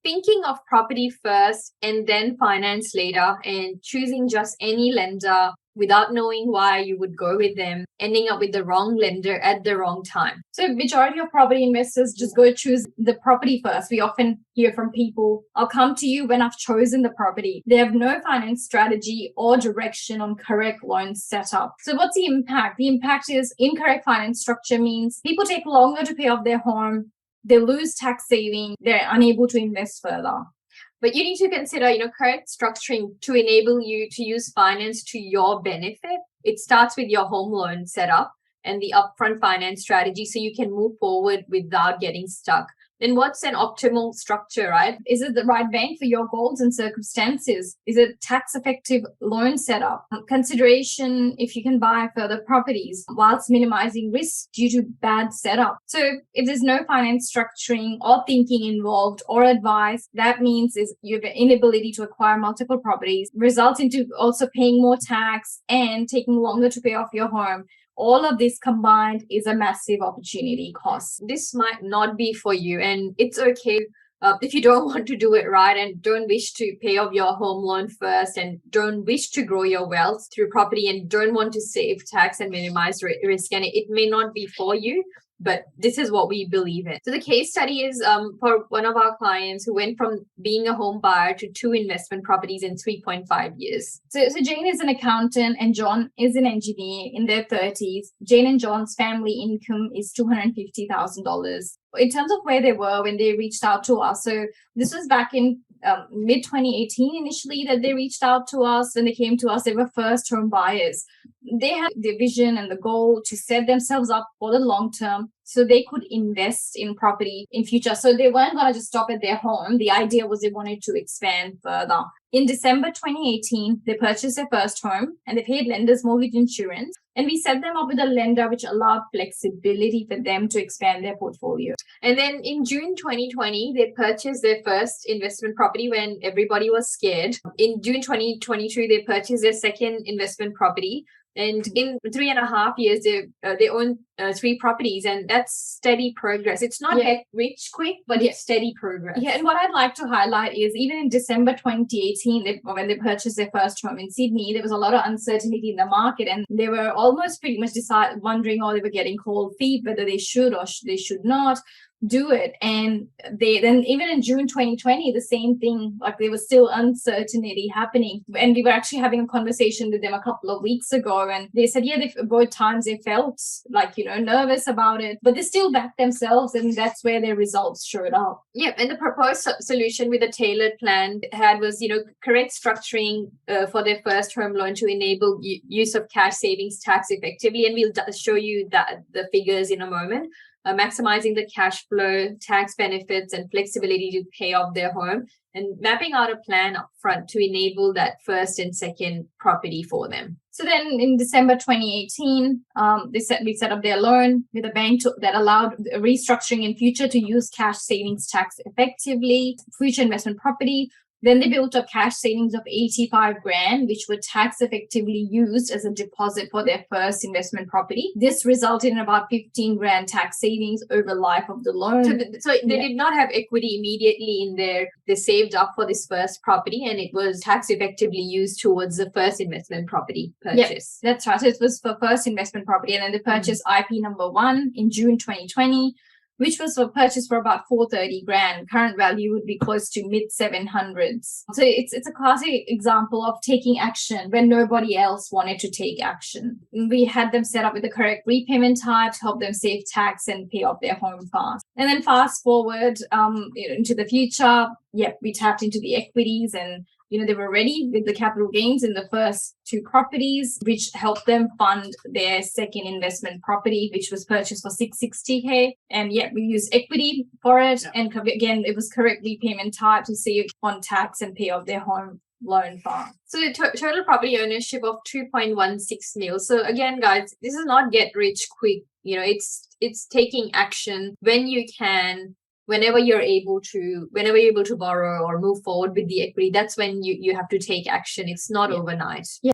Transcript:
thinking of property first and then finance later, and choosing just any lender without knowing why you would go with them, ending up with the wrong lender at the wrong time. So majority of property investors just go choose the property first. We often hear from people, I'll come to you when I've chosen the property. They have no finance strategy or direction on correct loan setup. So what's the impact? The impact is incorrect finance structure means people take longer to pay off their home. They lose tax saving. They're unable to invest further. But you need to consider, correct structuring to enable you to use finance to your benefit. It starts with your home loan setup and the upfront finance strategy so you can move forward without getting stuck. Then what's an optimal structure, right? Is it the right bank for your goals and circumstances? Is it tax effective loan setup? Consideration if you can buy further properties whilst minimizing risk due to bad setup. So if there's no finance structuring or thinking involved or advice, that means is you have an inability to acquire multiple properties, results into also paying more tax and taking longer to pay off your home. All of this combined is a massive opportunity cost. This might not be for you, and it's okay if you don't want to do it right and don't wish to pay off your home loan first and don't wish to grow your wealth through property and don't want to save tax and minimize risk. And it may not be for you, but this is what we believe in. So the case study is for one of our clients who went from being a home buyer to 2 investment properties in 3.5 years. So Jane is an accountant and John is an engineer in their 30s. Jane and John's family income is $250,000. In terms of where they were when they reached out to us, so this was back in mid 2018 initially that they reached out to us. When they came to us, they were first home buyers. They had the vision and the goal to set themselves up for the long term so they could invest in property in future. So they weren't going to just stop at their home. The idea was they wanted to expand further. In December 2018, they purchased their first home and they paid lender's mortgage insurance. And we set them up with a lender which allowed flexibility for them to expand their portfolio. And then in June 2020, they purchased their first investment property when everybody was scared. In June 2022, they purchased their second investment property. And in 3.5 years, they own 3 properties, and that's steady progress. It's not get rich quick, but it's steady progress. Yeah, and what I'd like to highlight is even in December 2018, when they purchased their first home in Sydney, there was a lot of uncertainty in the market, and they were almost pretty much wondering, or they were getting cold feet, whether they should or they should not do it. And they then even in June 2020, the same thing, like there was still uncertainty happening. And we were actually having a conversation with them a couple of weeks ago, and they said, both times they felt like, nervous about it, but they still backed themselves, and that's where their results showed up. Yeah, and the proposed solution with a tailored plan was, correct structuring for their first home loan to enable use of cash savings tax effectively. And we'll show you the figures in a moment. Maximizing the cash flow, tax benefits, and flexibility to pay off their home, and mapping out a plan upfront to enable that first and second property for them. So then in December 2018, we set up their loan with a bank that allowed restructuring in future to use cash savings tax effectively, future investment property. Then they built up cash savings of $85,000, which were tax effectively used as a deposit for their first investment property. This resulted in about $15,000 tax savings over life of the loan. So they did not have equity immediately in there. They saved up for this first property, and it was tax effectively used towards the first investment property purchase. Yeah, that's right. So it was for first investment property, and then they purchased IP number 1 in June 2020. Which was purchased for about $430,000. Current value would be close to mid 700s. So it's a classic example of taking action when nobody else wanted to take action. We had them set up with the correct repayment type to help them save tax and pay off their home fast. And then fast forward into the future, we tapped into the equities, and they were ready with the capital gains in the first 2 properties, which helped them fund their second investment property, which was purchased for $660,000. And we used equity for it. And again, it was correct repayment type to save on tax and pay off their home loan fast. So the total property ownership of 2.16 mil. So again, guys, this is not get rich quick. It's taking action when you can. Whenever you're able to borrow or move forward with the equity, that's when you have to take action. It's not overnight. Yeah.